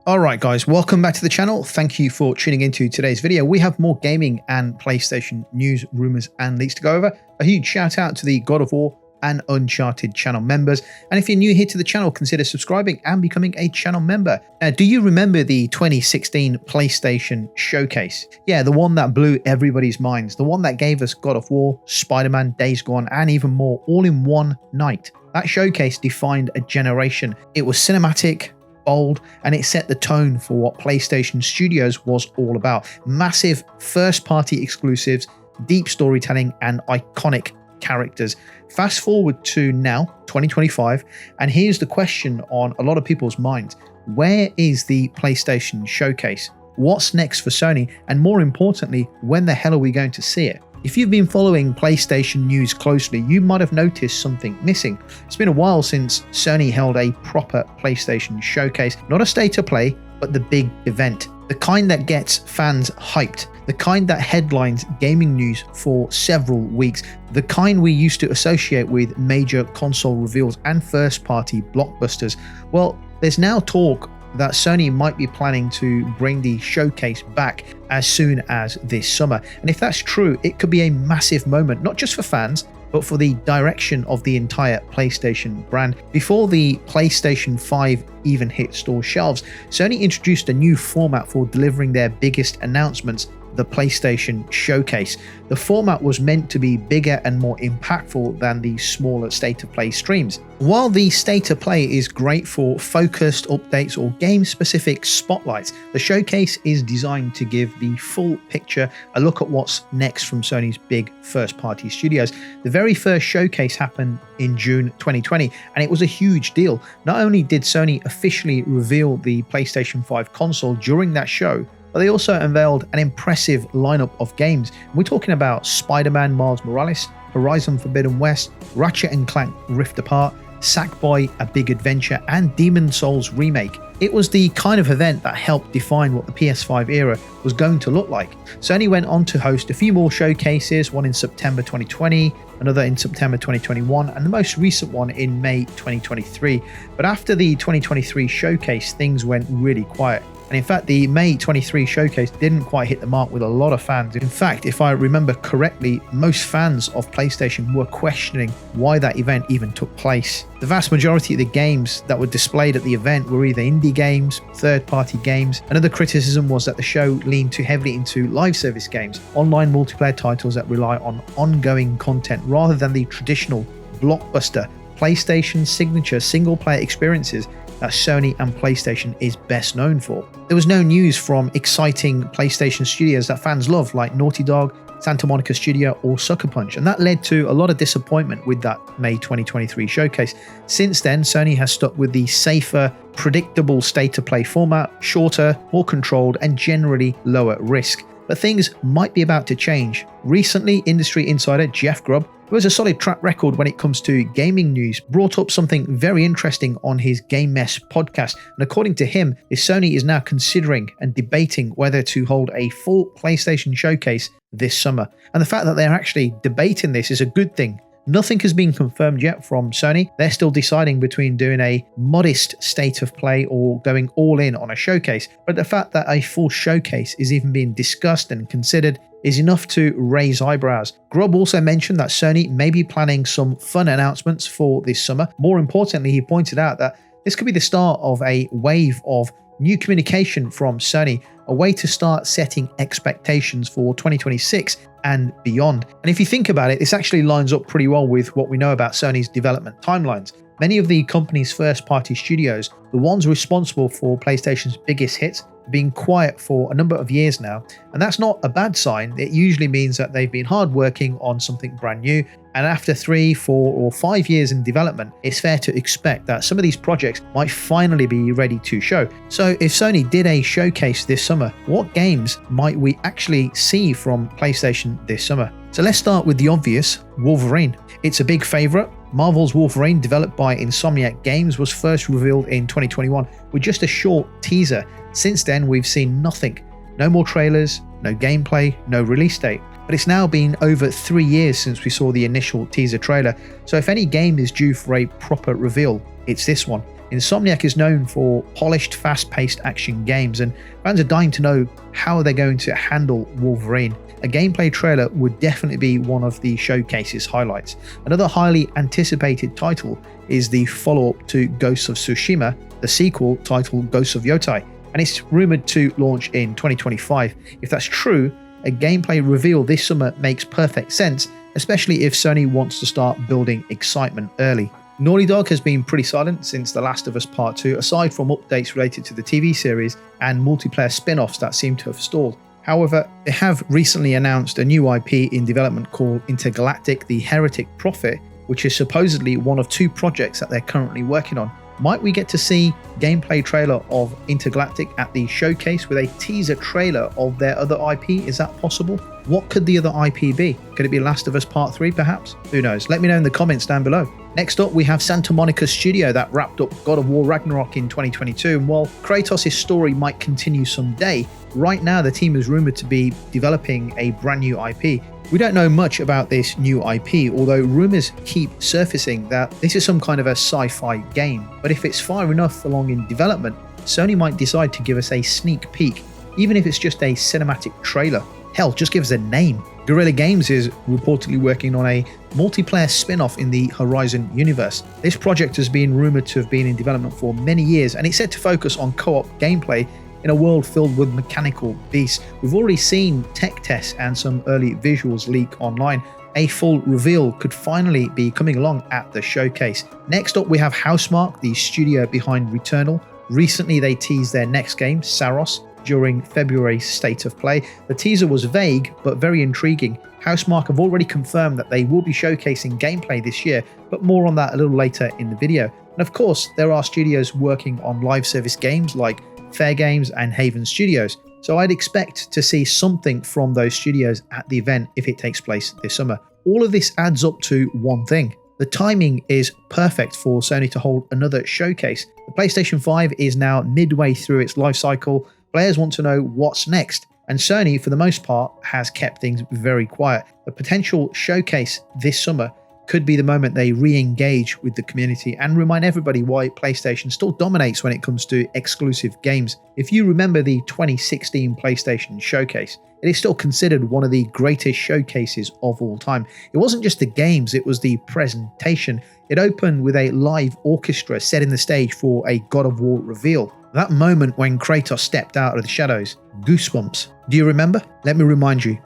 Alright guys, welcome back to the channel. Thank you for tuning into today's video. We have more gaming and PlayStation news, rumours and leaks to go over. A huge shout out to the God of War and Uncharted channel members. And if you're new here to the channel, consider subscribing and becoming a channel member. Do you remember the 2016 PlayStation showcase? Yeah, the one that blew everybody's minds. The one that gave us God of War, Spider-Man, Days Gone and even more all in one night. That showcase defined a generation. It was cinematic, bold, and it set the tone for what PlayStation Studios was all about. Massive first-party exclusives, deep storytelling, and iconic characters. Fast forward to now, 2025, and here's the question on a lot of people's minds. Where is the PlayStation showcase? What's next for Sony? And more importantly, when the hell are we going to see it? If you've been following PlayStation news closely, you might have noticed something missing. It's been a while since Sony held a proper PlayStation showcase, not a state of play, but the big event. The kind that gets fans hyped, the kind that headlines gaming news for several weeks, the kind we used to associate with major console reveals and first-party blockbusters. Well, there's now talk that Sony might be planning to bring the showcase back as soon as this summer. And if that's true, it could be a massive moment, not just for fans, but for the direction of the entire PlayStation brand. Before the PlayStation 5 even hit store shelves, Sony introduced a new format for delivering their biggest announcements, the PlayStation Showcase. The format was meant to be bigger and more impactful than the smaller State of Play streams. While the State of Play is great for focused updates or game-specific spotlights, the Showcase is designed to give the full picture, a look at what's next from Sony's big first-party studios. The very first Showcase happened in June 2020, and it was a huge deal. Not only did Sony officially reveal the PlayStation 5 console during that show, but they also unveiled an impressive lineup of games. We're talking about Spider-Man Miles Morales, Horizon Forbidden West, Ratchet & Clank Rift Apart, Sackboy: A Big Adventure, and Demon's Souls Remake. It was the kind of event that helped define what the PS5 era was going to look like. Sony went on to host a few more showcases, one in September 2020, another in September 2021, and the most recent one in May 2023. But after the 2023 showcase, things went really quiet. And in fact, the May 23 showcase didn't quite hit the mark with a lot of fans. In fact, if I remember correctly, most fans of PlayStation were questioning why that event even took place. The vast majority of the games that were displayed at the event were either indie games, third-party games. Another criticism was that the show leaned too heavily into live service games, online multiplayer titles that rely on ongoing content rather than the traditional blockbuster PlayStation signature single-player experiences that Sony and PlayStation is best known for. There was no news from exciting PlayStation studios that fans love, like Naughty Dog, Santa Monica Studio or Sucker Punch, and that led to a lot of disappointment with that May 2023 showcase. Since then, Sony has stuck with the safer, predictable state-of-play format, shorter, more controlled, and generally lower risk. But things might be about to change. Recently, industry insider Jeff Grubb, who has a solid track record when it comes to gaming news, brought up something very interesting on his Game Mess podcast. And according to him, Sony is now considering and debating whether to hold a full PlayStation showcase this summer. And the fact that they're actually debating this is a good thing. Nothing has been confirmed yet from Sony. They're still deciding between doing a modest state of play or going all in on a showcase. But the fact that a full showcase is even being discussed and considered is enough to raise eyebrows. Grubb also mentioned that Sony may be planning some fun announcements for this summer. More importantly, he pointed out that this could be the start of a wave of new communication from Sony, a way to start setting expectations for 2026 and beyond. And if you think about it, this actually lines up pretty well with what we know about Sony's development timelines. Many of the company's first-party studios, the ones responsible for PlayStation's biggest hits, have been quiet for a number of years now, and that's not a bad sign. It usually means that they've been hard working on something brand new, and after 3, 4, or 5 years in development, it's fair to expect that some of these projects might finally be ready to show. So if Sony did a showcase this summer, what games might we actually see from PlayStation this summer? So let's start with the obvious, Wolverine. It's a big favourite. Marvel's Wolverine, developed by Insomniac Games, was first revealed in 2021 with just a short teaser. Since then, we've seen nothing. No more trailers, no gameplay, no release date. But it's now been over 3 years since we saw the initial teaser trailer, so if any game is due for a proper reveal, it's this one. Insomniac is known for polished, fast-paced action games, and fans are dying to know how they're going to handle Wolverine. A gameplay trailer would definitely be one of the showcase's highlights. Another highly anticipated title is the follow-up to Ghosts of Tsushima, the sequel titled Ghosts of Yotai, and it's rumored to launch in 2025. If that's true, a gameplay reveal this summer makes perfect sense, especially if Sony wants to start building excitement early. Naughty Dog has been pretty silent since The Last of Us Part 2, aside from updates related to the TV series and multiplayer spin-offs that seem to have stalled. However, they have recently announced a new IP in development called Intergalactic: The Heretic Prophet, which is supposedly one of 2 projects that they're currently working on. Might we get to see gameplay trailer of Intergalactic at the showcase with a teaser trailer of their other IP? Is that possible? What could the other IP be? Could it be Last of Us Part 3 perhaps? Who knows? Let me know in the comments down below. Next up, we have Santa Monica Studio that wrapped up God of War Ragnarok in 2022, and while Kratos' story might continue someday, right now the team is rumored to be developing a brand new IP. We don't know much about this new IP, although rumors keep surfacing that this is some kind of a sci-fi game. But if it's far enough along in development, Sony might decide to give us a sneak peek, even if it's just a cinematic trailer. Hell, just give us a name. Guerrilla Games is reportedly working on a multiplayer spin-off in the Horizon universe. This project has been rumored to have been in development for many years, and it's set to focus on co-op gameplay in a world filled with mechanical beasts. We've already seen tech tests and some early visuals leak online. A full reveal could finally be coming along at the showcase. Next up, we have Housemarque, the studio behind Returnal. Recently, they teased their next game, Saros, during February's State of Play. The teaser was vague but very intriguing. Housemarque have already confirmed that they will be showcasing gameplay this year, but more on that a little later in the video. And of course, there are studios working on live service games like Fair Games and Haven Studios, so I'd expect to see something from those studios at the event if it takes place this summer. All of this adds up to one thing. The timing is perfect for Sony to hold another showcase. The PlayStation 5 is now midway through its life cycle. Players want to know what's next, and Sony, for the most part, has kept things very quiet. The potential showcase this summer could be the moment they re-engage with the community and remind everybody why PlayStation still dominates when it comes to exclusive games. If you remember the 2016 PlayStation Showcase, it is still considered one of the greatest showcases of all time. It wasn't just the games, it was the presentation. It opened with a live orchestra setting the stage for a God of War reveal. That moment when Kratos stepped out of the shadows, goosebumps. Do you remember? Let me remind you.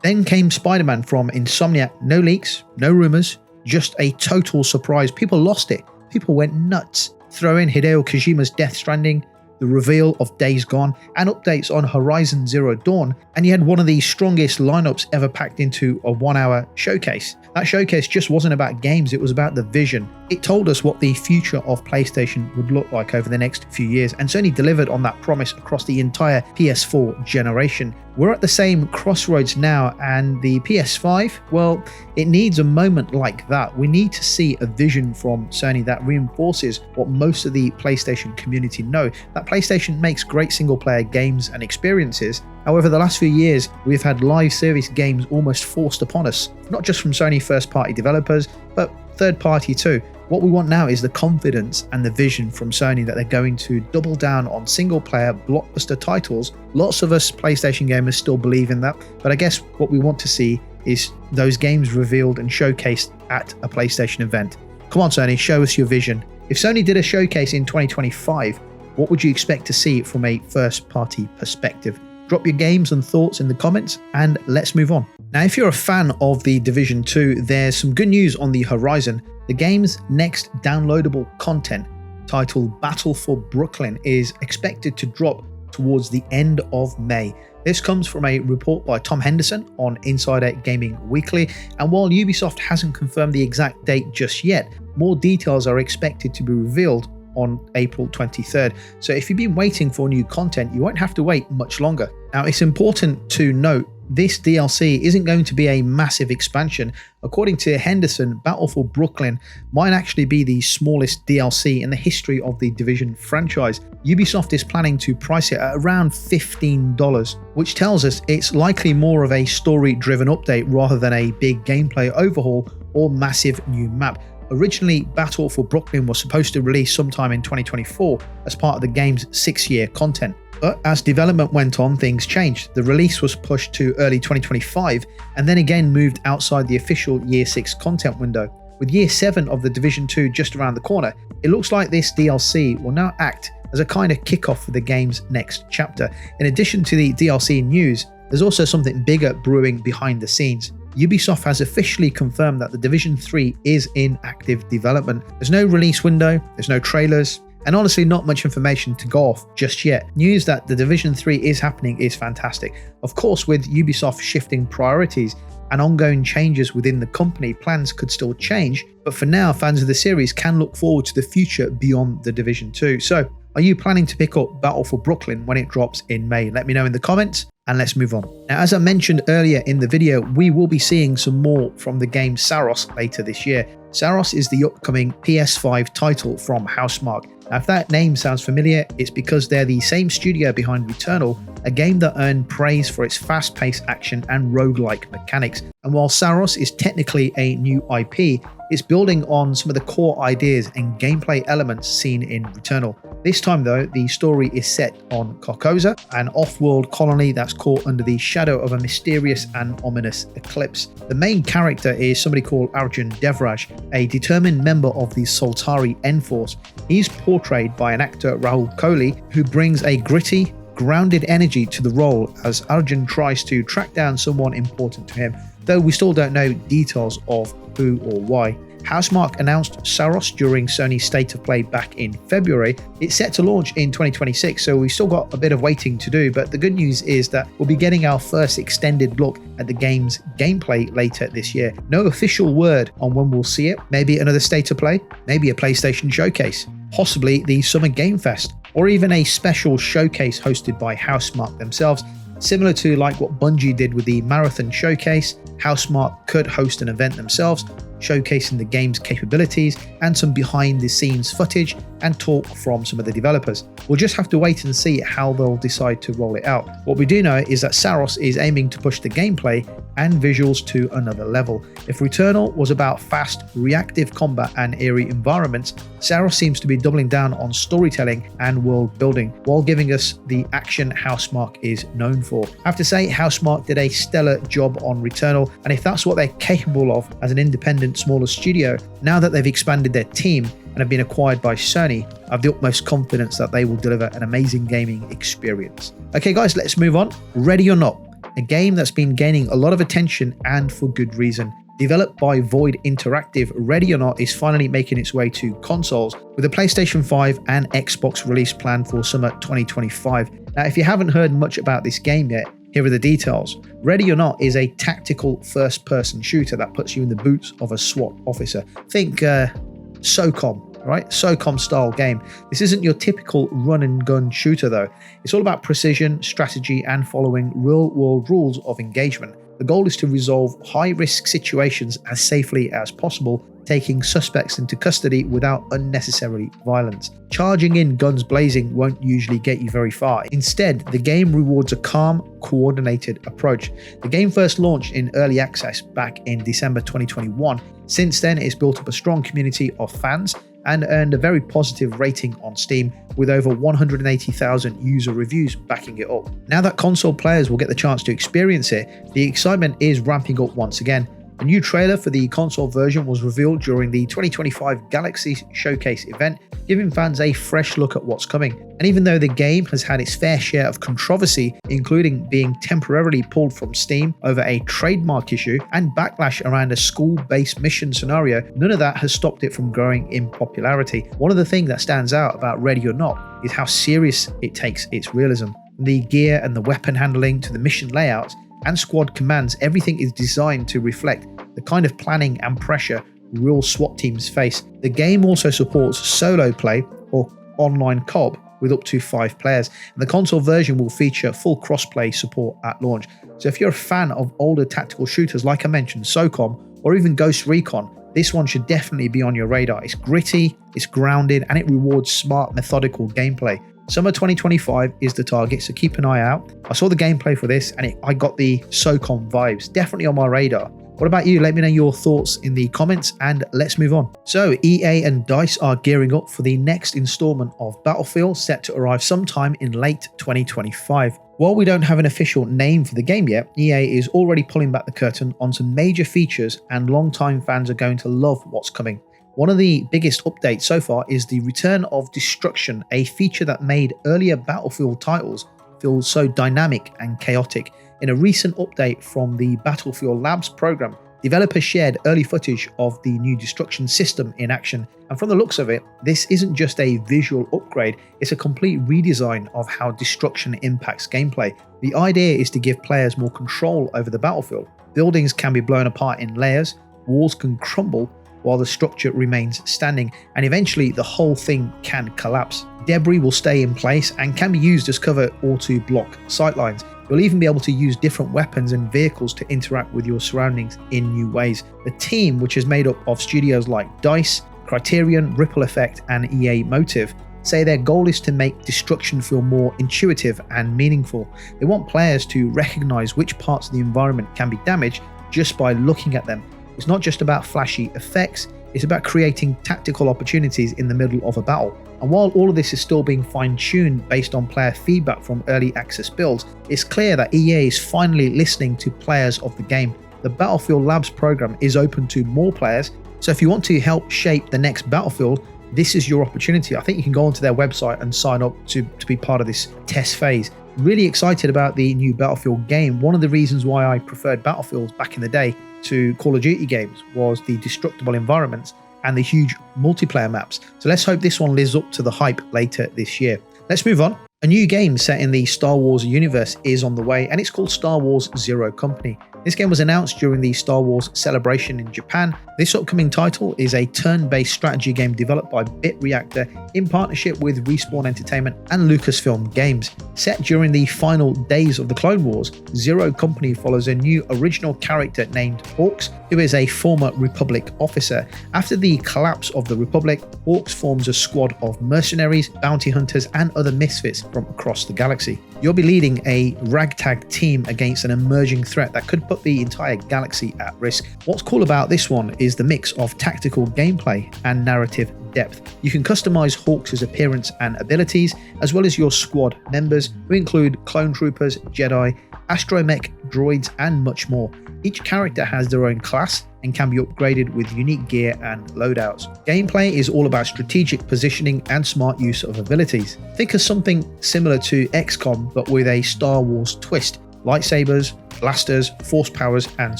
Then came Spider-Man from Insomniac. No leaks, no rumors, just a total surprise. People lost it. People went nuts. Throw in Hideo Kojima's Death Stranding, the reveal of Days Gone, and updates on Horizon Zero Dawn, and you had one of the strongest lineups ever packed into a 1-hour showcase. That showcase just wasn't about games, it was about the vision. It told us what the future of PlayStation would look like over the next few years, and Sony delivered on that promise across the entire PS4 generation. We're at the same crossroads now, and the PS5, well, it needs a moment like that. We need to see a vision from Sony that reinforces what most of the PlayStation community know, that PlayStation makes great single-player games and experiences. However, the last few years, we've had live service games almost forced upon us, not just from Sony first-party developers, but third-party too. What we want now is the confidence and the vision from Sony that they're going to double down on single-player blockbuster titles. Lots of us PlayStation gamers still believe in that, but I guess what we want to see is those games revealed and showcased at a PlayStation event. Come on, Sony, show us your vision. If Sony did a showcase in 2025, what would you expect to see from a first-party perspective? Drop your games and thoughts in the comments, and let's move on. Now, if you're a fan of The Division 2, there's some good news on the horizon. The game's next downloadable content, titled Battle for Brooklyn, is expected to drop towards the end of May. This comes from a report by Tom Henderson on Insider Gaming Weekly, and while Ubisoft hasn't confirmed the exact date just yet, more details are expected to be revealed on April 23rd. So if you've been waiting for new content, you won't have to wait much longer. Now, it's important to note this DLC isn't going to be a massive expansion. According to Henderson, Battle for Brooklyn might actually be the smallest DLC in the history of the Division franchise. Ubisoft is planning to price it at around $15, which tells us it's likely more of a story-driven update rather than a big gameplay overhaul or massive new map. Originally, Battle for Brooklyn was supposed to release sometime in 2024 as part of the game's 6-year content. But as development went on, things changed. The release was pushed to early 2025 and then again moved outside the official Year 6 content window. With Year 7 of the Division 2 just around the corner, it looks like this DLC will now act as a kind of kickoff for the game's next chapter. In addition to the DLC news, there's also something bigger brewing behind the scenes. Ubisoft has officially confirmed that the Division 3 is in active development. There's no release window, there's no trailers, and honestly not much information to go off just yet. News that the Division 3 is happening is fantastic. Of course, with Ubisoft shifting priorities and ongoing changes within the company, plans could still change, but for now, fans of the series can look forward to the future beyond the Division 2. So, are you planning to pick up Battle for Brooklyn when it drops in May? Let me know in the comments, and let's move on. Now, as I mentioned earlier in the video, we will be seeing some more from the game Saros later this year. Saros is the upcoming PS5 title from Housemarque. Now, if that name sounds familiar, it's because they're the same studio behind Returnal, a game that earned praise for its fast-paced action and roguelike mechanics. And while Saros is technically a new IP, it's building on some of the core ideas and gameplay elements seen in Returnal. This time though, the story is set on Carcosa, an off-world colony that's caught under the shadow of a mysterious and ominous eclipse. The main character is somebody called Arjun Devraj, a determined member of the Soltari N-Force. He's portrayed by an actor, Rahul Kohli, who brings a gritty, grounded energy to the role as Arjun tries to track down someone important to him, though we still don't know details of who or why. Housemarque announced Saros during Sony's State of Play back in February. It's set to launch in 2026, so we've still got a bit of waiting to do, but the good news is that we'll be getting our first extended look at the game's gameplay later this year. No official word on when we'll see it. Maybe another State of Play, maybe a PlayStation showcase, possibly the Summer Game Fest, or even a special showcase hosted by Housemarque themselves. Similar to like what Bungie did with the Marathon Showcase, Housemarque could host an event themselves, showcasing the game's capabilities and some behind the scenes footage and talk from some of the developers. We'll just have to wait and see how they'll decide to roll it out. What we do know is that Saros is aiming to push the gameplay and visuals to another level. If Returnal was about fast, reactive combat and eerie environments, Saros seems to be doubling down on storytelling and world building while giving us the action Housemarque is known for. I have to say, Housemarque did a stellar job on Returnal, and if that's what they're capable of as an independent smaller studio, now that they've expanded their team and have been acquired by Sony, I have the utmost confidence that they will deliver an amazing gaming experience. Okay guys, let's move on. Ready or Not, a game that's been gaining a lot of attention and for good reason. Developed by Void Interactive, Ready or Not is finally making its way to consoles with a PlayStation 5 and Xbox release planned for summer 2025. Now, if you haven't heard much about this game yet, here are the details. Ready or Not is a tactical first-person shooter that puts you in the boots of a SWAT officer. Think SOCOM, right? SOCOM style game. This isn't your typical run and gun shooter though. It's all about precision, strategy, and following real-world rules of engagement. The goal is to resolve high-risk situations as safely as possible, taking suspects into custody without unnecessary violence. Charging in guns blazing won't usually get you very far. Instead, the game rewards a calm, coordinated approach. The game first launched in early access back in December 2021. Since then, it's built up a strong community of fans and earned a very positive rating on Steam with over 180,000 user reviews backing it up. Now that console players will get the chance to experience it, the excitement is ramping up once again. A new trailer for the console version was revealed during the 2025 Galaxy Showcase event, giving fans a fresh look at what's coming. And even though the game has had its fair share of controversy, including being temporarily pulled from Steam over a trademark issue and backlash around a school-based mission scenario, none of that has stopped it from growing in popularity. One of the things that stands out about Ready or Not is how serious it takes its realism. The gear and the weapon handling to the mission layouts and squad commands, everything is designed to reflect the kind of planning and pressure real SWAT teams face. The game also supports solo play or online co-op, with up to 5 players. And the console version will feature full crossplay support at launch. So if you're a fan of older tactical shooters like I mentioned, SOCOM, or even Ghost Recon, this one should definitely be on your radar. It's gritty, it's grounded, and it rewards smart, methodical gameplay. Summer 2025 is the target, so keep an eye out. I saw the gameplay for this and I got the SOCOM vibes, definitely on my radar. What about you? Let me know your thoughts in the comments and let's move on. So EA and DICE are gearing up for the next installment of Battlefield, set to arrive sometime in late 2025. While we don't have an official name for the game yet, EA is already pulling back the curtain on some major features and long-time fans are going to love what's coming. One of the biggest updates so far is the return of Destruction, a feature that made earlier Battlefield titles feel so dynamic and chaotic. In a recent update from the Battlefield Labs program, developers shared early footage of the new Destruction system in action, and from the looks of it, this isn't just a visual upgrade, it's a complete redesign of how Destruction impacts gameplay. The idea is to give players more control over the battlefield. Buildings can be blown apart in layers, walls can crumble while the structure remains standing, and eventually the whole thing can collapse. Debris will stay in place and can be used as cover or to block sightlines. You'll even be able to use different weapons and vehicles to interact with your surroundings in new ways. The team, which is made up of studios like DICE, Criterion, Ripple Effect, and EA Motive, say their goal is to make Destruction feel more intuitive and meaningful. They want players to recognize which parts of the environment can be damaged just by looking at them. It's not just about flashy effects, it's about creating tactical opportunities in the middle of a battle. And while all of this is still being fine-tuned based on player feedback from early access builds, it's clear that EA is finally listening to players of the game. The Battlefield Labs program is open to more players, so if you want to help shape the next Battlefield, this is your opportunity. I think you can go onto their website and sign up to be part of this test phase. Really excited about the new Battlefield game. One of the reasons why I preferred Battlefields back in the day to Call of Duty games was the destructible environments and the huge multiplayer maps. So let's hope this one lives up to the hype later this year. Let's move on. A new game set in the Star Wars universe is on the way, and it's called Star Wars Zero Company. This game was announced during the Star Wars celebration in Japan. This upcoming title is a turn-based strategy game developed by BitReactor in partnership with Respawn Entertainment and Lucasfilm Games. Set during the final days of the Clone Wars, Zero Company follows a new original character named Hawks, who is a former Republic officer. After the collapse of the Republic, Hawks forms a squad of mercenaries, bounty hunters, and other misfits from across the galaxy. You'll be leading a ragtag team against an emerging threat that could put the entire galaxy at risk. What's cool about this one is the mix of tactical gameplay and narrative depth. You can customize Hawks' appearance and abilities, as well as your squad members, who include clone troopers, Jedi, astromech droids, and much more. Each character has their own class and can be upgraded with unique gear and loadouts. Gameplay is all about strategic positioning and smart use of abilities. Think of something similar to XCOM, but with a Star Wars twist. Lightsabers, blasters, force powers, and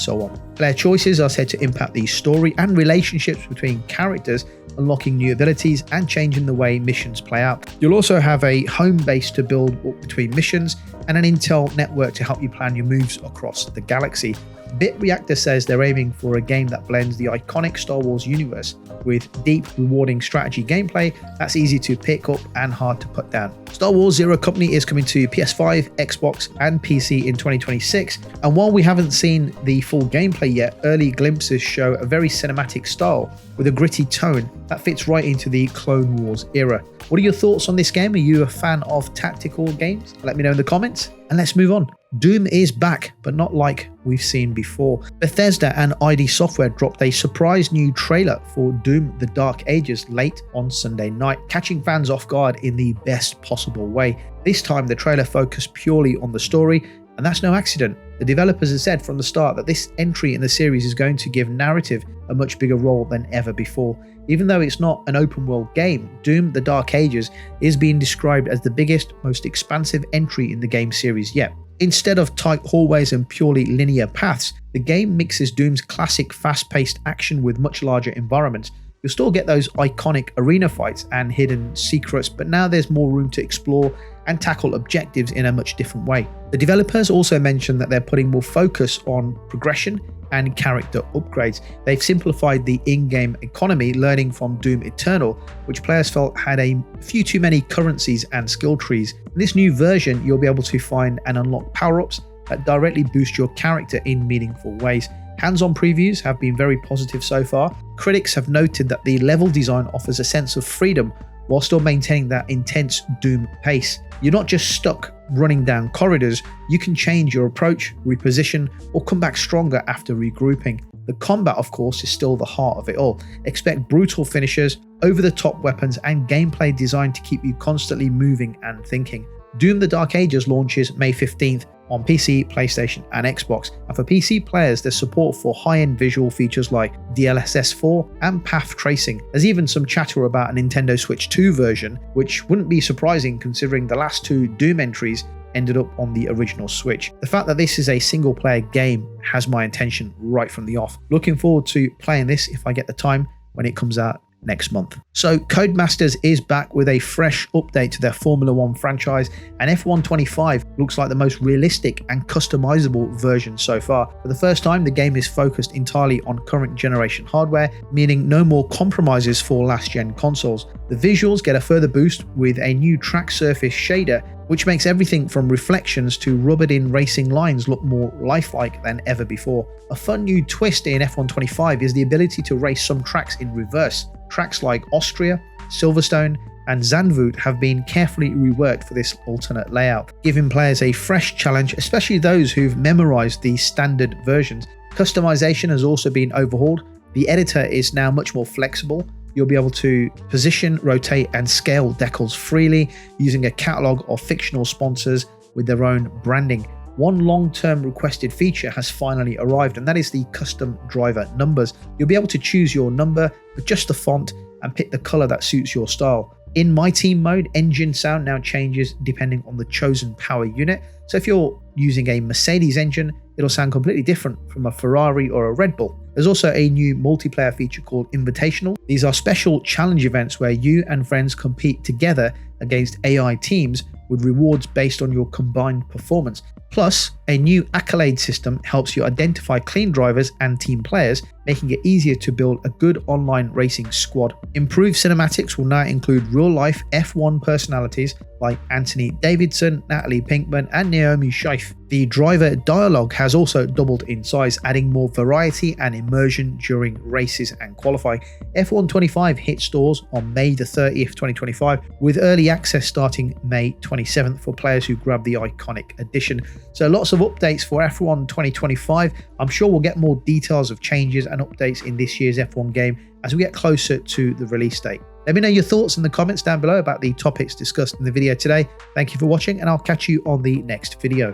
so on. Player choices are said to impact the story and relationships between characters, unlocking new abilities and changing the way missions play out. You'll also have a home base to build up between missions and an intel network to help you plan your moves across the galaxy. BitReactor says they're aiming for a game that blends the iconic Star Wars universe with deep, rewarding strategy gameplay that's easy to pick up and hard to put down. Star Wars Zero Company is coming to PS5, Xbox, and PC in 2026, and while we haven't seen the full gameplay yet, early glimpses show a very cinematic style with a gritty tone that fits right into the Clone Wars era. What are your thoughts on this game? Are you a fan of tactical games? Let me know in the comments, and let's move on. Doom is back, but not like we've seen before. Bethesda and ID Software dropped a surprise new trailer for Doom: The Dark Ages late on Sunday night, catching fans off guard in the best possible way. This time the trailer focused purely on the story, and that's no accident. The developers have said from the start that this entry in the series is going to give narrative a much bigger role than ever before. Even though it's not an open world game, Doom: The Dark Ages is being described as the biggest, most expansive entry in the game series yet. Instead of tight hallways and purely linear paths, the game mixes Doom's classic fast-paced action with much larger environments. You'll still get those iconic arena fights and hidden secrets, but now there's more room to explore and tackle objectives in a much different way. The developers also mentioned that they're putting more focus on progression and character upgrades. They've simplified the in-game economy, learning from Doom Eternal, which players felt had a few too many currencies and skill trees. In this new version, you'll be able to find and unlock power-ups that directly boost your character in meaningful ways. Hands-on previews have been very positive so far. Critics have noted that the level design offers a sense of freedom while still maintaining that intense Doom pace. You're not just stuck running down corridors, you can change your approach, reposition, or come back stronger after regrouping. The combat, of course, is still the heart of it all. Expect brutal finishes, over-the-top weapons, and gameplay designed to keep you constantly moving and thinking. Doom: The Dark Ages launches May 15th on PC, PlayStation, and Xbox. And for PC players, there's support for high-end visual features like DLSS 4 and path tracing. There's even some chatter about a Nintendo Switch 2 version, which wouldn't be surprising considering the last two Doom entries ended up on the original Switch. The fact that this is a single-player game has my attention right from the off. Looking forward to playing this if I get the time when it comes out next month. So Codemasters is back with a fresh update to their Formula 1 franchise, and F1 25 looks like the most realistic and customizable version so far. For the first time, the game is focused entirely on current generation hardware, meaning no more compromises for last gen consoles. The visuals get a further boost with a new track surface shader, which makes everything from reflections to rubbered in racing lines look more lifelike than ever before. A fun new twist in F1 25 is the ability to race some tracks in reverse. Tracks like Austria, Silverstone, and Zandvoort have been carefully reworked for this alternate layout, giving players a fresh challenge, especially those who've memorized the standard versions. Customization has also been overhauled. The editor is now much more flexible. You'll be able to position, rotate, and scale decals freely using a catalog of fictional sponsors with their own branding. One long-term requested feature has finally arrived, and that is the custom driver numbers. You'll be able to choose your number, adjust the font, and pick the color that suits your style. In My Team mode, engine sound now changes depending on the chosen power unit. So if you're using a Mercedes engine, it'll sound completely different from a Ferrari or a Red Bull. There's also a new multiplayer feature called Invitational. These are special challenge events where you and friends compete together against AI teams with rewards based on your combined performance. Plus, a new accolade system helps you identify clean drivers and team players, making it easier to build a good online racing squad. Improved cinematics will now include real-life F1 personalities like Anthony Davidson, Natalie Pinkman, and Naomi Scheif. The driver dialogue has also doubled in size, adding more variety and immersion during races and qualifying. F1 25 hit stores on May the 30th, 2025, with early access starting May 27th for players who grab the iconic edition. So lots of updates for F1 2025. I'm sure we'll get more details of changes and updates in this year's F1 game as we get closer to the release date. Let me know your thoughts in the comments down below about the topics discussed in the video today. Thank you for watching, and I'll catch you on the next video.